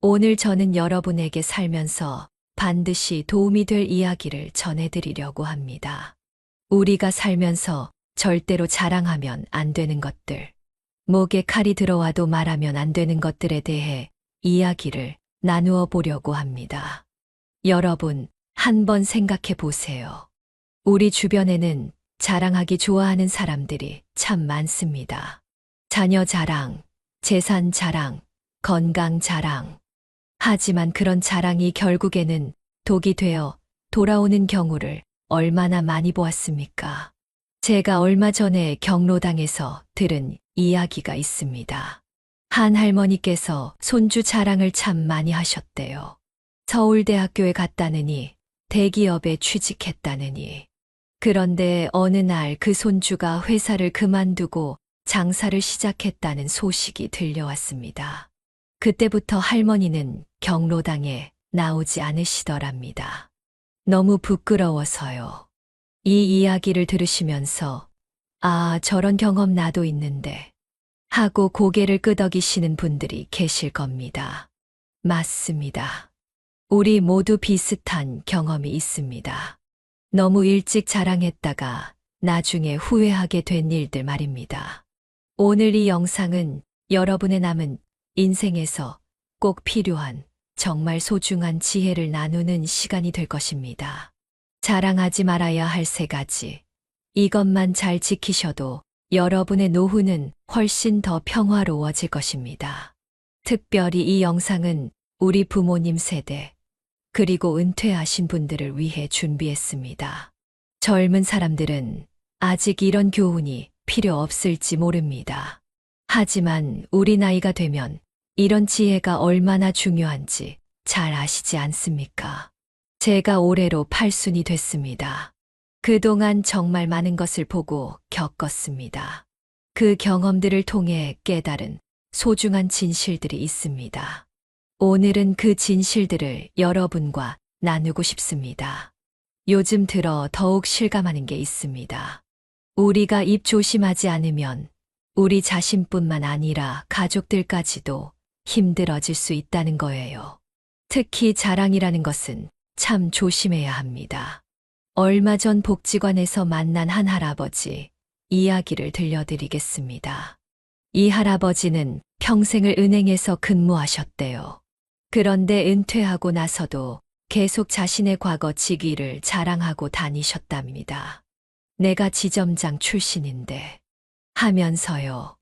오늘 저는 여러분에게 살면서 반드시 도움이 될 이야기를 전해드리려고 합니다. 우리가 살면서 절대로 자랑하면 안 되는 것들, 목에 칼이 들어와도 말하면 안 되는 것들에 대해 이야기를 나누어 보려고 합니다. 여러분, 한번 생각해 보세요. 우리 주변에는 자랑하기 좋아하는 사람들이 참 많습니다. 자녀 자랑, 재산 자랑, 건강 자랑. 하지만 그런 자랑이 결국에는 독이 되어 돌아오는 경우를 얼마나 많이 보았습니까? 제가 얼마 전에 경로당에서 들은 이야기가 있습니다. 한 할머니께서 손주 자랑을 참 많이 하셨대요. 서울대학교에 갔다느니, 대기업에 취직했다느니. 그런데 어느 날 그 손주가 회사를 그만두고 장사를 시작했다는 소식이 들려왔습니다. 그때부터 할머니는 경로당에 나오지 않으시더랍니다. 너무 부끄러워서요. 이 이야기를 들으시면서 아, 저런 경험 나도 있는데 하고 고개를 끄덕이시는 분들이 계실 겁니다. 맞습니다. 우리 모두 비슷한 경험이 있습니다. 너무 일찍 자랑했다가 나중에 후회하게 된 일들 말입니다. 오늘 이 영상은 여러분의 남은 인생에서 꼭 필요한 정말 소중한 지혜를 나누는 시간이 될 것입니다. 자랑하지 말아야 할 3가지. 이것만 잘 지키셔도 여러분의 노후는 훨씬 더 평화로워질 것입니다. 특별히 이 영상은 우리 부모님 세대, 그리고 은퇴하신 분들을 위해 준비했습니다. 젊은 사람들은 아직 이런 교훈이 필요 없을지 모릅니다. 하지만 우리 나이가 되면 이런 지혜가 얼마나 중요한지 잘 아시지 않습니까? 제가 올해로 8순이 됐습니다. 그동안 정말 많은 것을 보고 겪었습니다. 그 경험들을 통해 깨달은 소중한 진실들이 있습니다. 오늘은 그 진실들을 여러분과 나누고 싶습니다. 요즘 들어 더욱 실감하는 게 있습니다. 우리가 입 조심하지 않으면 우리 자신뿐만 아니라 가족들까지도 힘들어질 수 있다는 거예요. 특히 자랑이라는 것은 참 조심해야 합니다. 얼마 전 복지관에서 만난 한 할아버지 이야기를 들려드리겠습니다. 이 할아버지는 평생을 은행에서 근무하셨대요. 그런데 은퇴하고 나서도 계속 자신의 과거 직위를 자랑하고 다니셨답니다. 내가 지점장 출신인데 하면서요.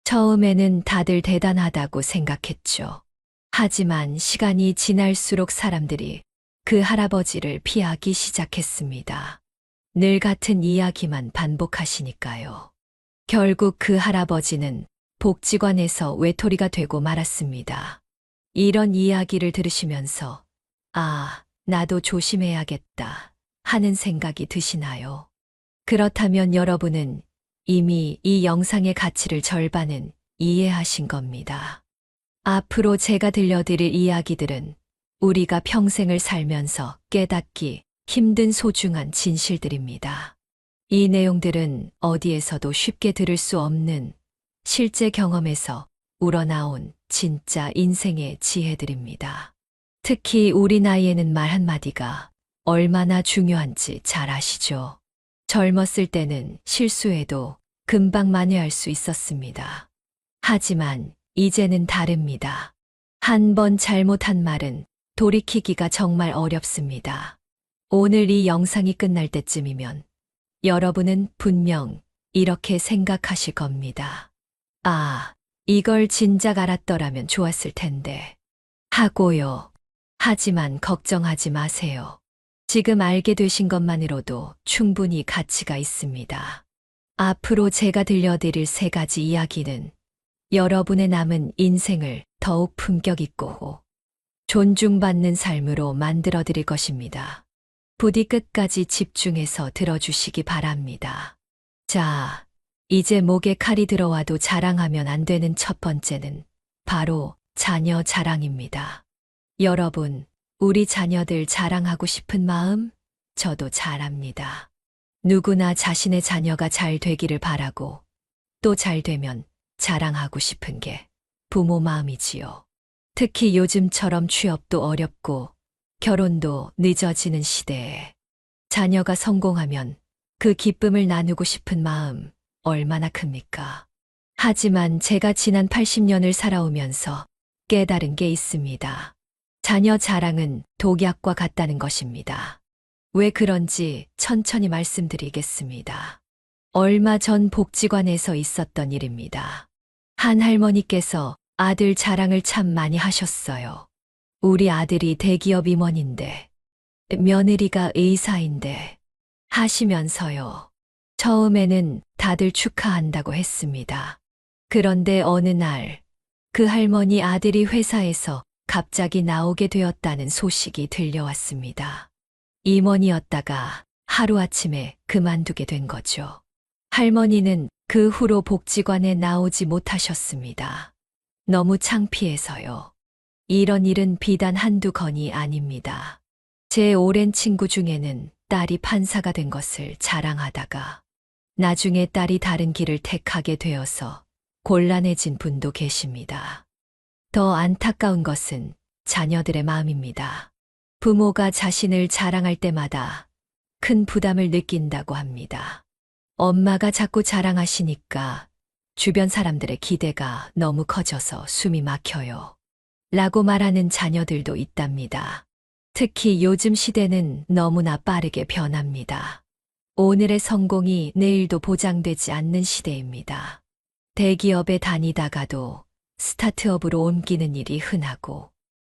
처음에는 다들 대단하다고 생각했죠. 하지만 시간이 지날수록 사람들이 그 할아버지를 피하기 시작했습니다. 늘 같은 이야기만 반복하시니까요. 결국 그 할아버지는 복지관에서 외톨이가 되고 말았습니다. 이런 이야기를 들으시면서 아, 나도 조심해야겠다 하는 생각이 드시나요? 그렇다면 여러분은 이미 이 영상의 가치를 절반은 이해하신 겁니다. 앞으로 제가 들려드릴 이야기들은 우리가 평생을 살면서 깨닫기 힘든 소중한 진실들입니다. 이 내용들은 어디에서도 쉽게 들을 수 없는 실제 경험에서 우러나온 진짜 인생의 지혜들입니다. 특히 우리 나이에는 말 한마디가 얼마나 중요한지 잘 아시죠? 젊었을 때는 실수해도 금방 만회할 수 있었습니다. 하지만 이제는 다릅니다. 한 번 잘못한 말은 돌이키기가 정말 어렵습니다. 오늘 이 영상이 끝날 때쯤이면 여러분은 분명 이렇게 생각하실 겁니다. 아, 이걸 진작 알았더라면 좋았을 텐데. 하고요. 하지만 걱정하지 마세요. 지금 알게 되신 것만으로도 충분히 가치가 있습니다. 앞으로 제가 들려드릴 3가지 이야기는 여러분의 남은 인생을 더욱 품격 있고 존중받는 삶으로 만들어 드릴 것입니다. 부디 끝까지 집중해서 들어주시기 바랍니다. 자, 이제 목에 칼이 들어와도 자랑하면 안 되는 첫 번째는 바로 자녀 자랑입니다. 여러분, 우리 자녀들 자랑하고 싶은 마음 저도 잘 압니다. 누구나 자신의 자녀가 잘 되기를 바라고 또 잘 되면 자랑하고 싶은 게 부모 마음이지요. 특히 요즘처럼 취업도 어렵고 결혼도 늦어지는 시대에 자녀가 성공하면 그 기쁨을 나누고 싶은 마음 얼마나 큽니까? 하지만 제가 지난 80년을 살아오면서 깨달은 게 있습니다. 자녀 자랑은 독약과 같다는 것입니다. 왜 그런지 천천히 말씀드리겠습니다. 얼마 전 복지관에서 있었던 일입니다. 한 할머니께서 아들 자랑을 참 많이 하셨어요. 우리 아들이 대기업 임원인데, 며느리가 의사인데, 하시면서요. 처음에는 다들 축하한다고 했습니다. 그런데 어느 날, 그 할머니 아들이 회사에서 갑자기 나오게 되었다는 소식이 들려왔습니다. 임원이었다가 하루아침에 그만두게 된 거죠. 할머니는 그 후로 복지관에 나오지 못하셨습니다. 너무 창피해서요. 이런 일은 비단 한두 건이 아닙니다. 제 오랜 친구 중에는 딸이 판사가 된 것을 자랑하다가 나중에 딸이 다른 길을 택하게 되어서 곤란해진 분도 계십니다. 더 안타까운 것은 자녀들의 마음입니다. 부모가 자신을 자랑할 때마다 큰 부담을 느낀다고 합니다. 엄마가 자꾸 자랑하시니까 주변 사람들의 기대가 너무 커져서 숨이 막혀요. 라고 말하는 자녀들도 있답니다. 특히 요즘 시대는 너무나 빠르게 변합니다. 오늘의 성공이 내일도 보장되지 않는 시대입니다. 대기업에 다니다가도 스타트업으로 옮기는 일이 흔하고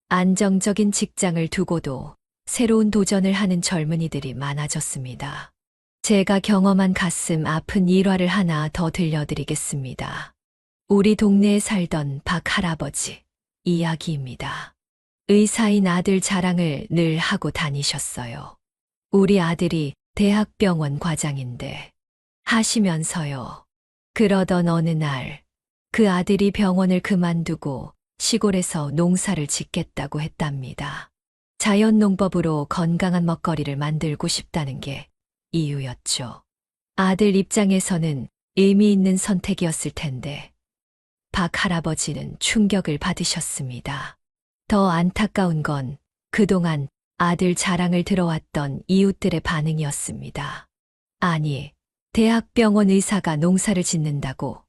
안정적인 직장을 두고도 새로운 도전을 하는 젊은이들이 많아졌습니다. 제가 경험한 가슴 아픈 일화를 하나 더 들려드리겠습니다. 우리 동네에 살던 박 할아버지 이야기입니다. 의사인 아들 자랑을 늘 하고 다니셨어요. 우리 아들이 대학병원 과장인데 하시면서요. 그러던 어느 날 그 아들이 병원을 그만두고 시골에서 농사를 짓겠다고 했답니다. 자연농법으로 건강한 먹거리를 만들고 싶다는 게 이유였죠. 아들 입장에서는 의미 있는 선택이었을 텐데 박 할아버지는 충격을 받으셨습니다. 더 안타까운 건 그동안 아들 자랑을 들어왔던 이웃들의 반응이었습니다. 아니, 대학병원 의사가 농사를 짓는다고.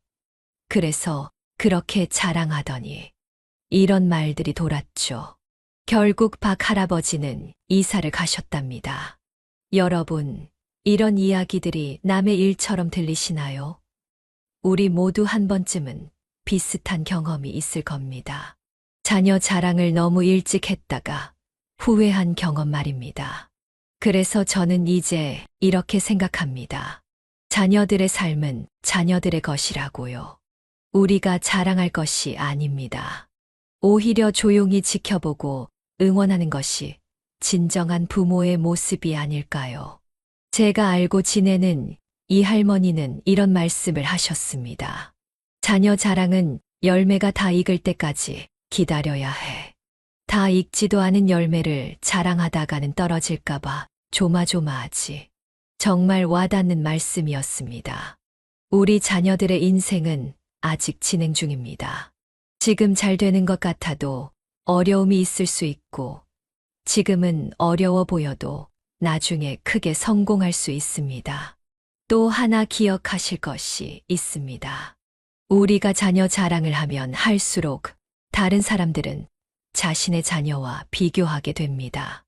그래서 그렇게 자랑하더니 이런 말들이 돌았죠. 결국 박 할아버지는 이사를 가셨답니다. 여러분, 이런 이야기들이 남의 일처럼 들리시나요? 우리 모두 한 번쯤은 비슷한 경험이 있을 겁니다. 자녀 자랑을 너무 일찍 했다가 후회한 경험 말입니다. 그래서 저는 이제 이렇게 생각합니다. 자녀들의 삶은 자녀들의 것이라고요. 우리가 자랑할 것이 아닙니다. 오히려 조용히 지켜보고 응원하는 것이 진정한 부모의 모습이 아닐까요? 제가 알고 지내는 이 할머니는 이런 말씀을 하셨습니다. 자녀 자랑은 열매가 다 익을 때까지 기다려야 해. 다 익지도 않은 열매를 자랑하다가는 떨어질까봐 조마조마하지. 정말 와닿는 말씀이었습니다. 우리 자녀들의 인생은 아직 진행 중입니다. 지금 잘 되는 것 같아도 어려움이 있을 수 있고, 지금은 어려워 보여도 나중에 크게 성공할 수 있습니다. 또 하나 기억하실 것이 있습니다. 우리가 자녀 자랑을 하면 할수록 다른 사람들은 자신의 자녀와 비교하게 됩니다.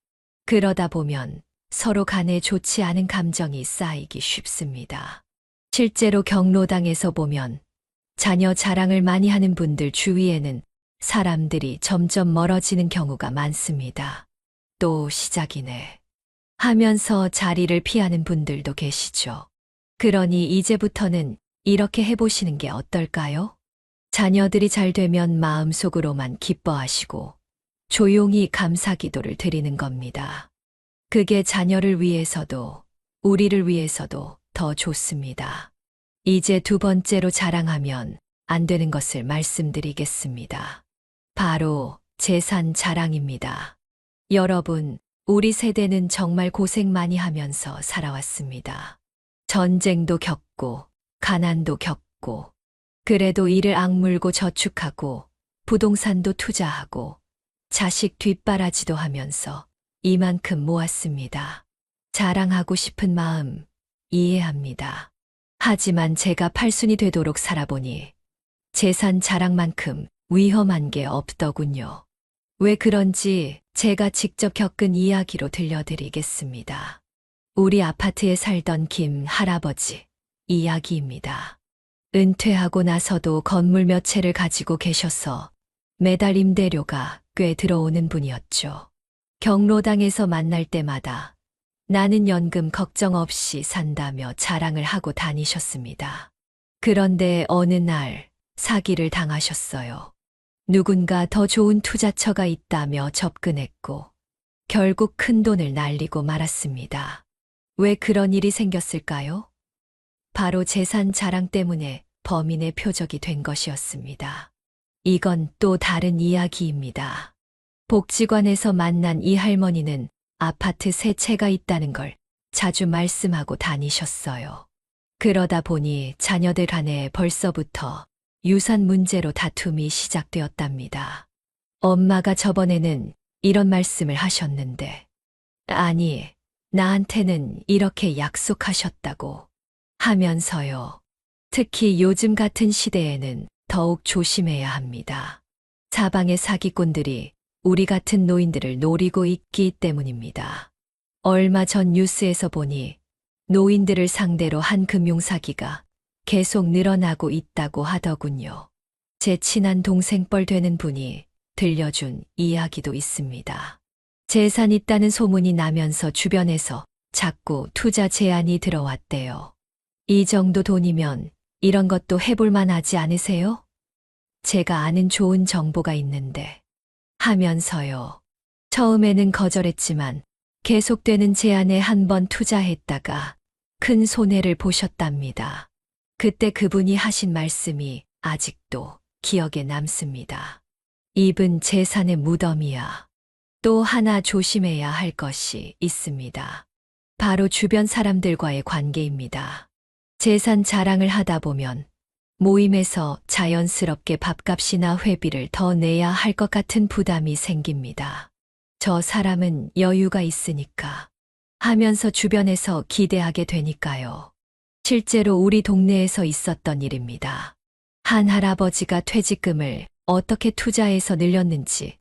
그러다 보면 서로 간에 좋지 않은 감정이 쌓이기 쉽습니다. 실제로 경로당에서 보면 자녀 자랑을 많이 하는 분들 주위에는 사람들이 점점 멀어지는 경우가 많습니다. 또 시작이네 하면서 자리를 피하는 분들도 계시죠. 그러니 이제부터는 이렇게 해보시는 게 어떨까요? 자녀들이 잘 되면 마음속으로만 기뻐하시고 조용히 감사 기도를 드리는 겁니다. 그게 자녀를 위해서도 우리를 위해서도 더 좋습니다. 이제 두 번째로 자랑하면 안 되는 것을 말씀드리겠습니다. 바로 재산 자랑입니다. 여러분, 우리 세대는 정말 고생 많이 하면서 살아왔습니다. 전쟁도 겪고, 가난도 겪고, 그래도 이를 악물고 저축하고 부동산도 투자하고 자식 뒷바라지도 하면서 이만큼 모았습니다. 자랑하고 싶은 마음 이해합니다. 하지만 제가 팔순이 되도록 살아보니 재산 자랑만큼 위험한 게 없더군요. 왜 그런지 제가 직접 겪은 이야기로 들려드리겠습니다. 우리 아파트에 살던 김 할아버지 이야기입니다. 은퇴하고 나서도 건물 몇 채를 가지고 계셔서 매달 임대료가 꽤 들어오는 분이었죠. 경로당에서 만날 때마다 나는 연금 걱정 없이 산다며 자랑을 하고 다니셨습니다. 그런데 어느 날 사기를 당하셨어요. 누군가 더 좋은 투자처가 있다며 접근했고 결국 큰 돈을 날리고 말았습니다. 왜 그런 일이 생겼을까요? 바로 재산 자랑 때문에 범인의 표적이 된 것이었습니다. 이건 또 다른 이야기입니다. 복지관에서 만난 이 할머니는 아파트 세 채가 있다는 걸 자주 말씀하고 다니셨어요. 그러다 보니 자녀들 간에 벌써부터 유산 문제로 다툼이 시작되었답니다. 엄마가 저번에는 이런 말씀을 하셨는데, 아니, 나한테는 이렇게 약속하셨다고 하면서요. 특히 요즘 같은 시대에는 더욱 조심해야 합니다. 사방의 사기꾼들이 우리 같은 노인들을 노리고 있기 때문입니다. 얼마 전 뉴스에서 보니 노인들을 상대로 한 금융사기가 계속 늘어나고 있다고 하더군요. 제 친한 동생 뻘 되는 분이 들려준 이야기도 있습니다. 재산 있다는 소문이 나면서 주변에서 자꾸 투자 제안이 들어왔대요. 이 정도 돈이면 이런 것도 해볼 만하지 않으세요? 제가 아는 좋은 정보가 있는데 하면서요. 처음에는 거절했지만 계속되는 제안에 한 번 투자했다가 큰 손해를 보셨답니다. 그때 그분이 하신 말씀이 아직도 기억에 남습니다. 입은 재산의 무덤이야. 또 하나 조심해야 할 것이 있습니다. 바로 주변 사람들과의 관계입니다. 재산 자랑을 하다 보면 모임에서 자연스럽게 밥값이나 회비를 더 내야 할 것 같은 부담이 생깁니다. 저 사람은 여유가 있으니까 하면서 주변에서 기대하게 되니까요. 실제로 우리 동네에서 있었던 일입니다. 한 할아버지가 퇴직금을 어떻게 투자해서 늘렸는지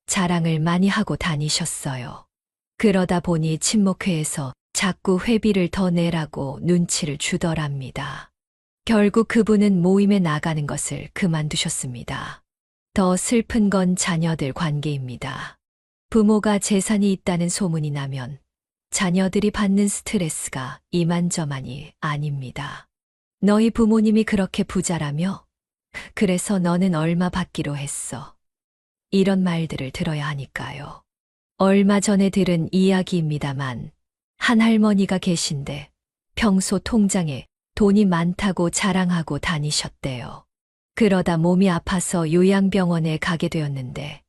자랑을 많이 하고 다니셨어요. 그러다 보니 친목회에서 자꾸 회비를 더 내라고 눈치를 주더랍니다. 결국 그분은 모임에 나가는 것을 그만두셨습니다. 더 슬픈 건 자녀들 관계입니다. 부모가 재산이 있다는 소문이 나면 자녀들이 받는 스트레스가 이만저만이 아닙니다. 너희 부모님이 그렇게 부자라며? 그래서 너는 얼마 받기로 했어? 이런 말들을 들어야 하니까요. 얼마 전에 들은 이야기입니다만 한 할머니가 계신데 평소 통장에 돈이 많다고 자랑하고 다니셨대요. 그러다 몸이 아파서 요양병원에 가게 되었는데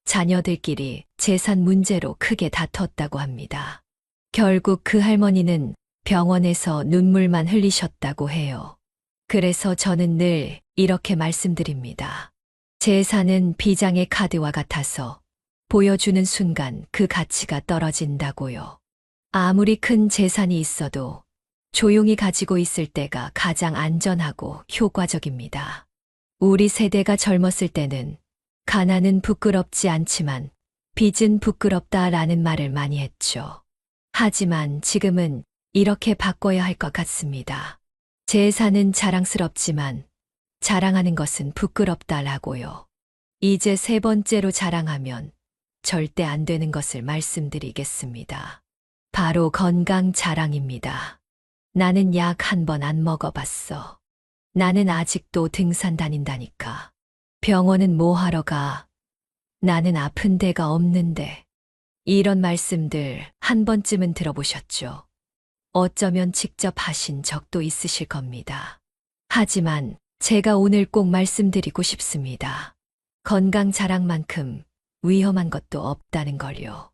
자녀들끼리 재산 문제로 크게 다퉜다고 합니다. 결국 그 할머니는 병원에서 눈물만 흘리셨다고 해요. 그래서 저는 늘 이렇게 말씀드립니다. 재산은 비장의 카드와 같아서 보여주는 순간 그 가치가 떨어진다고요. 아무리 큰 재산이 있어도 조용히 가지고 있을 때가 가장 안전하고 효과적입니다. 우리 세대가 젊었을 때는 가난은 부끄럽지 않지만 빚은 부끄럽다라는 말을 많이 했죠. 하지만 지금은 이렇게 바꿔야 할 것 같습니다. 재산은 자랑스럽지만 자랑하는 것은 부끄럽다라고요. 이제 세 번째로 자랑하면 절대 안 되는 것을 말씀드리겠습니다. 바로 건강 자랑입니다. 나는 약 한 번 안 먹어봤어. 나는 아직도 등산 다닌다니까. 병원은 뭐 하러 가? 나는 아픈 데가 없는데. 이런 말씀들 한 번쯤은 들어보셨죠? 어쩌면 직접 하신 적도 있으실 겁니다. 하지만 제가 오늘 꼭 말씀드리고 싶습니다. 건강 자랑만큼 위험한 것도 없다는 걸요.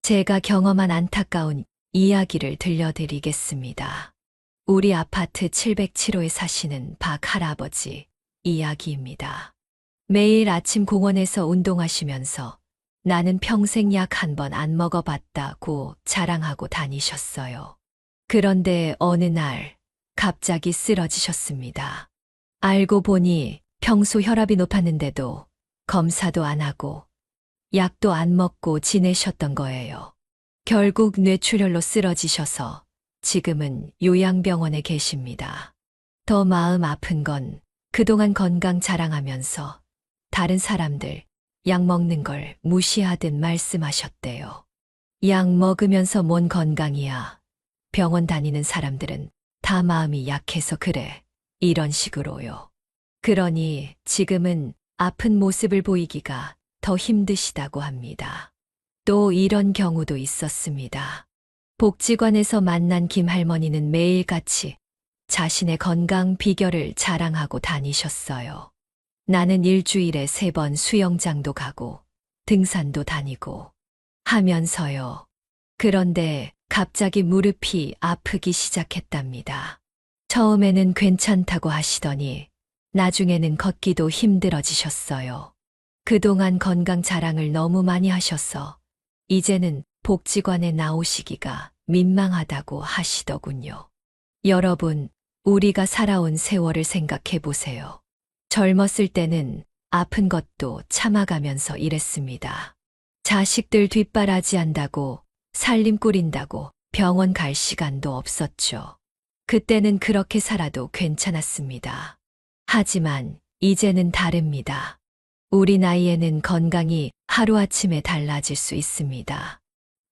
제가 경험한 안타까운 이야기를 들려드리겠습니다. 우리 아파트 707호에 사시는 박 할아버지 이야기입니다. 매일 아침 공원에서 운동하시면서 나는 평생 약 한 번 안 먹어봤다고 자랑하고 다니셨어요. 그런데 어느 날 갑자기 쓰러지셨습니다. 알고 보니 평소 혈압이 높았는데도 검사도 안 하고 약도 안 먹고 지내셨던 거예요. 결국 뇌출혈로 쓰러지셔서 지금은 요양병원에 계십니다. 더 마음 아픈 건 그동안 건강 자랑하면서 다른 사람들 약 먹는 걸 무시하듯 말씀하셨대요. 약 먹으면서 뭔 건강이야. 병원 다니는 사람들은 다 마음이 약해서 그래. 이런 식으로요. 그러니 지금은 아픈 모습을 보이기가 더 힘드시다고 합니다. 또 이런 경우도 있었습니다. 복지관에서 만난 김 할머니는 매일같이 자신의 건강 비결을 자랑하고 다니셨어요. 나는 일주일에 3번 수영장도 가고 등산도 다니고 하면서요. 그런데 갑자기 무릎이 아프기 시작했답니다. 처음에는 괜찮다고 하시더니 나중에는 걷기도 힘들어지셨어요. 그동안 건강 자랑을 너무 많이 하셔서 이제는 복지관에 나오시기가 민망하다고 하시더군요. 여러분, 우리가 살아온 세월을 생각해 보세요. 젊었을 때는 아픈 것도 참아가면서 일했습니다. 자식들 뒷바라지 한다고 살림 꾸린다고 병원 갈 시간도 없었죠. 그때는 그렇게 살아도 괜찮았습니다. 하지만 이제는 다릅니다. 우리 나이에는 건강이 하루아침에 달라질 수 있습니다.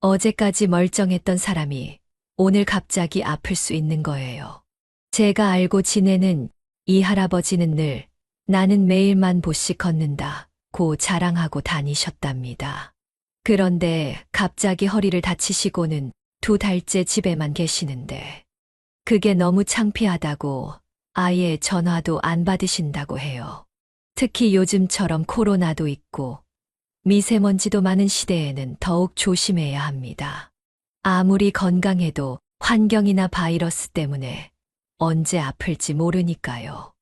어제까지 멀쩡했던 사람이 오늘 갑자기 아플 수 있는 거예요. 제가 알고 지내는 이 할아버지는 늘 나는 매일만 보씩 걷는다고 자랑하고 다니셨답니다. 그런데 갑자기 허리를 다치시고는 2달째 집에만 계시는데 그게 너무 창피하다고 아예 전화도 안 받으신다고 해요. 특히 요즘처럼 코로나도 있고 미세먼지도 많은 시대에는 더욱 조심해야 합니다. 아무리 건강해도 환경이나 바이러스 때문에 언제 아플지 모르니까요.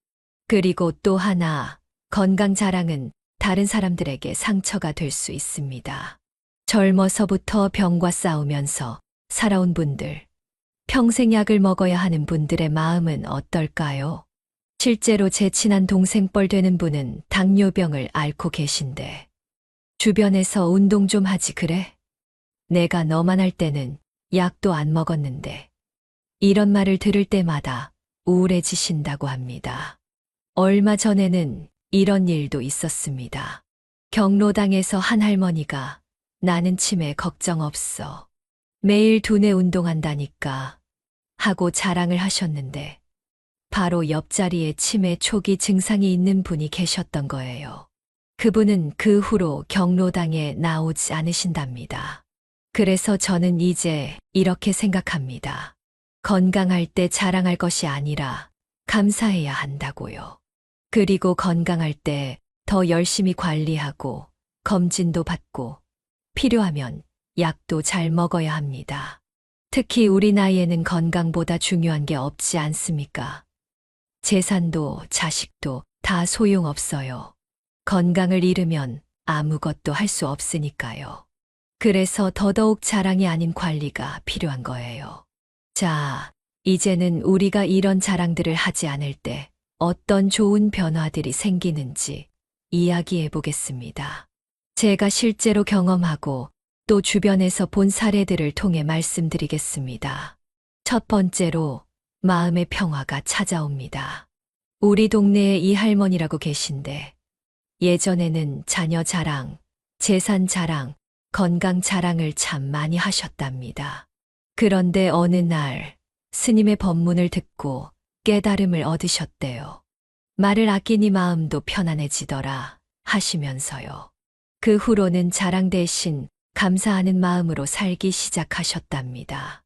그리고 또 하나, 건강 자랑은 다른 사람들에게 상처가 될 수 있습니다. 젊어서부터 병과 싸우면서 살아온 분들, 평생 약을 먹어야 하는 분들의 마음은 어떨까요? 실제로 제 친한 동생 뻘 되는 분은 당뇨병을 앓고 계신데 주변에서 운동 좀 하지 그래? 내가 너만 할 때는 약도 안 먹었는데 이런 말을 들을 때마다 우울해지신다고 합니다. 얼마 전에는 이런 일도 있었습니다. 경로당에서 한 할머니가 나는 치매 걱정 없어. 매일 두뇌 운동한다니까 하고 자랑을 하셨는데 바로 옆자리에 치매 초기 증상이 있는 분이 계셨던 거예요. 그분은 그 후로 경로당에 나오지 않으신답니다. 그래서 저는 이제 이렇게 생각합니다. 건강할 때 자랑할 것이 아니라 감사해야 한다고요. 그리고 건강할 때 더 열심히 관리하고 검진도 받고 필요하면 약도 잘 먹어야 합니다. 특히 우리 나이에는 건강보다 중요한 게 없지 않습니까? 재산도 자식도 다 소용없어요. 건강을 잃으면 아무것도 할 수 없으니까요. 그래서 더더욱 자랑이 아닌 관리가 필요한 거예요. 자, 이제는 우리가 이런 자랑들을 하지 않을 때 어떤 좋은 변화들이 생기는지 이야기해 보겠습니다. 제가 실제로 경험하고 또 주변에서 본 사례들을 통해 말씀드리겠습니다. 첫 번째로 마음의 평화가 찾아옵니다. 우리 동네에 이 할머니라고 계신데 예전에는 자녀 자랑, 재산 자랑, 건강 자랑을 참 많이 하셨답니다. 그런데 어느 날 스님의 법문을 듣고 깨달음을 얻으셨대요. 말을 아끼니 마음도 편안해지더라 하시면서요. 그 후로는 자랑 대신 감사하는 마음으로 살기 시작하셨답니다.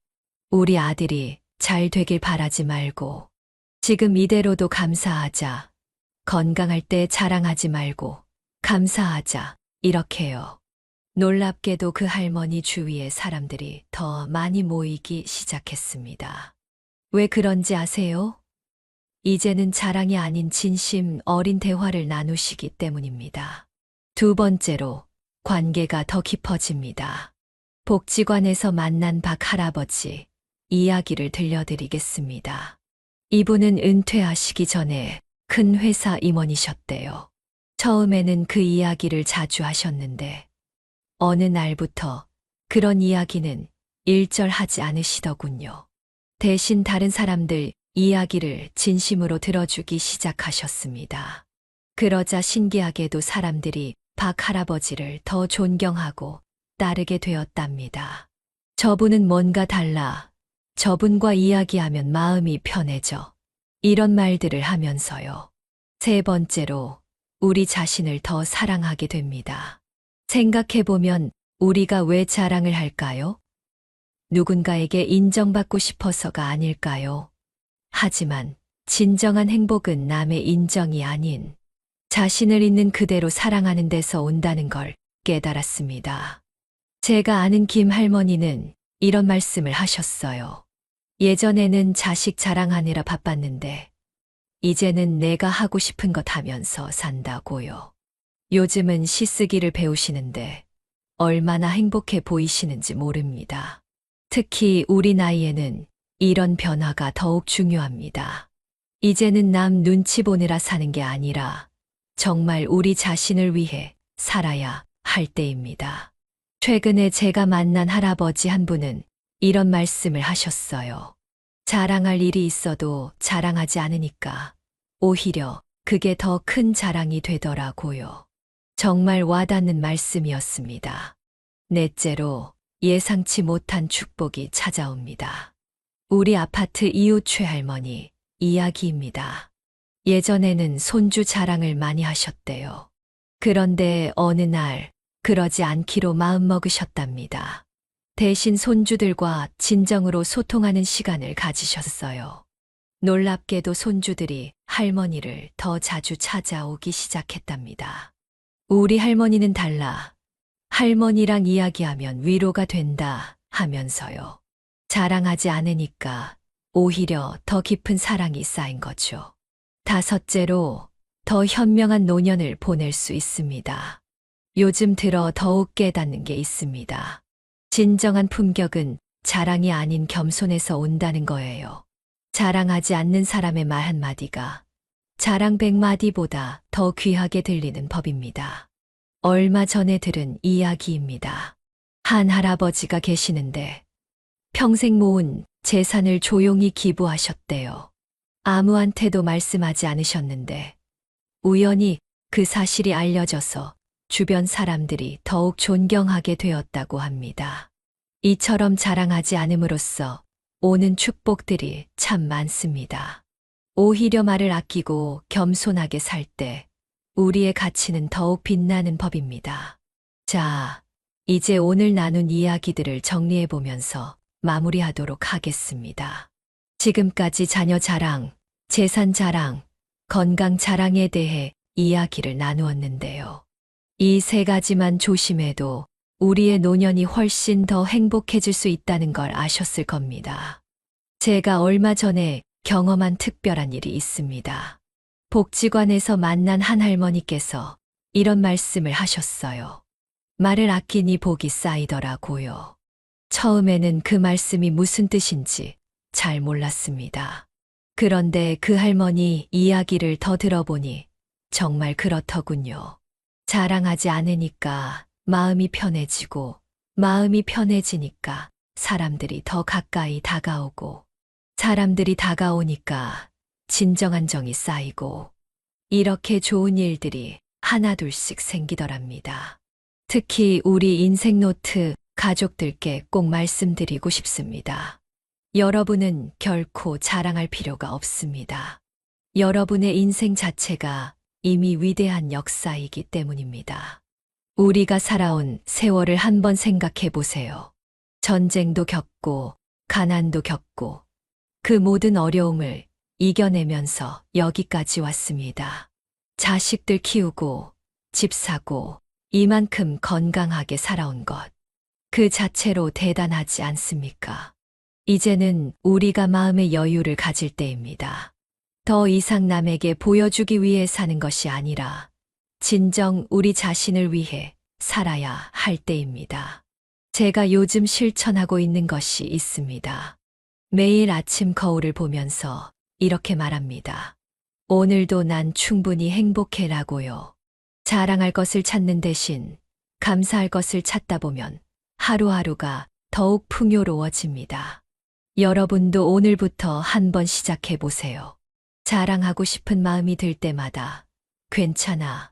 우리 아들이 잘 되길 바라지 말고 지금 이대로도 감사하자. 건강할 때 자랑하지 말고 감사하자. 이렇게요. 놀랍게도 그 할머니 주위에 사람들이 더 많이 모이기 시작했습니다. 왜 그런지 아세요? 이제는 자랑이 아닌 진심 어린 대화를 나누시기 때문입니다. 두 번째로, 관계가 더 깊어집니다. 복지관에서 만난 박 할아버지, 이야기를 들려드리겠습니다. 이분은 은퇴하시기 전에 큰 회사 임원이셨대요. 처음에는 그 이야기를 자주 하셨는데, 어느 날부터 그런 이야기는 일절하지 않으시더군요. 대신 다른 사람들 이야기를 진심으로 들어주기 시작하셨습니다. 그러자 신기하게도 사람들이 박 할아버지를 더 존경하고 따르게 되었답니다. 저분은 뭔가 달라. 저분과 이야기하면 마음이 편해져. 이런 말들을 하면서요. 세 번째로, 우리 자신을 더 사랑하게 됩니다. 생각해보면 우리가 왜 자랑을 할까요? 누군가에게 인정받고 싶어서가 아닐까요? 하지만 진정한 행복은 남의 인정이 아닌 자신을 있는 그대로 사랑하는 데서 온다는 걸 깨달았습니다. 제가 아는 김 할머니는 이런 말씀을 하셨어요. 예전에는 자식 자랑하느라 바빴는데 이제는 내가 하고 싶은 것 하면서 산다고요. 요즘은 시 쓰기를 배우시는데 얼마나 행복해 보이시는지 모릅니다. 특히 우리 나이에는 이런 변화가 더욱 중요합니다. 이제는 남 눈치 보느라 사는 게 아니라 정말 우리 자신을 위해 살아야 할 때입니다. 최근에 제가 만난 할아버지 한 분은 이런 말씀을 하셨어요. 자랑할 일이 있어도 자랑하지 않으니까 오히려 그게 더 큰 자랑이 되더라고요. 정말 와닿는 말씀이었습니다. 넷째로, 예상치 못한 축복이 찾아옵니다. 우리 아파트 이웃 최할머니 이야기입니다. 예전에는 손주 자랑을 많이 하셨대요. 그런데 어느 날 그러지 않기로 마음먹으셨답니다. 대신 손주들과 진정으로 소통하는 시간을 가지셨어요. 놀랍게도 손주들이 할머니를 더 자주 찾아오기 시작했답니다. 우리 할머니는 달라. 할머니랑 이야기하면 위로가 된다 하면서요. 자랑하지 않으니까 오히려 더 깊은 사랑이 쌓인 거죠. 다섯째로, 더 현명한 노년을 보낼 수 있습니다. 요즘 들어 더욱 깨닫는 게 있습니다. 진정한 품격은 자랑이 아닌 겸손에서 온다는 거예요. 자랑하지 않는 사람의 말 한마디가 자랑 100마디보다 더 귀하게 들리는 법입니다. 얼마 전에 들은 이야기입니다. 한 할아버지가 계시는데 평생 모은 재산을 조용히 기부하셨대요. 아무한테도 말씀하지 않으셨는데 우연히 그 사실이 알려져서 주변 사람들이 더욱 존경하게 되었다고 합니다. 이처럼 자랑하지 않음으로써 오는 축복들이 참 많습니다. 오히려 말을 아끼고 겸손하게 살 때 우리의 가치는 더욱 빛나는 법입니다. 자, 이제 오늘 나눈 이야기들을 정리해보면서 마무리하도록 하겠습니다. 지금까지 자녀 자랑, 재산 자랑, 건강 자랑에 대해 이야기를 나누었는데요. 이 세 가지만 조심해도 우리의 노년이 훨씬 더 행복해질 수 있다는 걸 아셨을 겁니다. 제가 얼마 전에 경험한 특별한 일이 있습니다. 복지관에서 만난 한 할머니께서 이런 말씀을 하셨어요. 말을 아끼니 복이 쌓이더라고요. 처음에는 그 말씀이 무슨 뜻인지 잘 몰랐습니다. 그런데 그 할머니 이야기를 더 들어보니 정말 그렇더군요. 자랑하지 않으니까 마음이 편해지고 마음이 편해지니까 사람들이 더 가까이 다가오고 사람들이 다가오니까 진정한 정이 쌓이고 이렇게 좋은 일들이 하나둘씩 생기더랍니다. 특히 우리 인생 노트 가족들께 꼭 말씀드리고 싶습니다. 여러분은 결코 자랑할 필요가 없습니다. 여러분의 인생 자체가 이미 위대한 역사이기 때문입니다. 우리가 살아온 세월을 한번 생각해 보세요. 전쟁도 겪고 가난도 겪고 그 모든 어려움을 이겨내면서 여기까지 왔습니다. 자식들 키우고 집 사고 이만큼 건강하게 살아온 것. 그 자체로 대단하지 않습니까? 이제는 우리가 마음의 여유를 가질 때입니다. 더 이상 남에게 보여주기 위해 사는 것이 아니라 진정 우리 자신을 위해 살아야 할 때입니다. 제가 요즘 실천하고 있는 것이 있습니다. 매일 아침 거울을 보면서 이렇게 말합니다. 오늘도 난 충분히 행복해라고요. 자랑할 것을 찾는 대신 감사할 것을 찾다 보면 하루하루가 더욱 풍요로워집니다. 여러분도 오늘부터 한번 시작해 보세요. 자랑하고 싶은 마음이 들 때마다 괜찮아.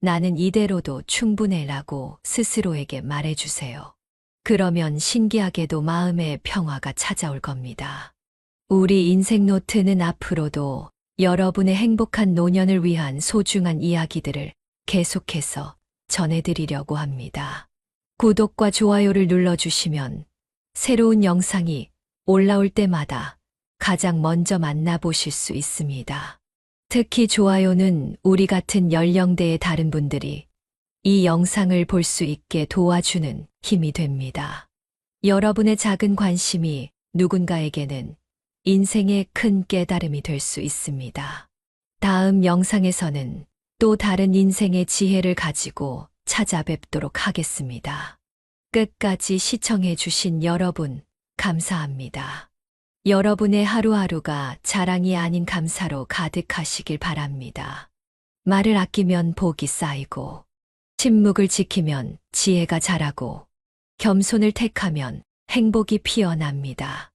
나는 이대로도 충분해라고 스스로에게 말해주세요. 그러면 신기하게도 마음의 평화가 찾아올 겁니다. 우리 인생 노트는 앞으로도 여러분의 행복한 노년을 위한 소중한 이야기들을 계속해서 전해드리려고 합니다. 구독과 좋아요를 눌러주시면 새로운 영상이 올라올 때마다 가장 먼저 만나보실 수 있습니다. 특히 좋아요는 우리 같은 연령대의 다른 분들이 이 영상을 볼 수 있게 도와주는 힘이 됩니다. 여러분의 작은 관심이 누군가에게는 인생의 큰 깨달음이 될 수 있습니다. 다음 영상에서는 또 다른 인생의 지혜를 가지고 찾아뵙도록 하겠습니다. 끝까지 시청해 주신 여러분, 감사합니다. 여러분의 하루하루가 자랑이 아닌 감사로 가득하시길 바랍니다. 말을 아끼면 복이 쌓이고, 침묵을 지키면 지혜가 자라고, 겸손을 택하면 행복이 피어납니다.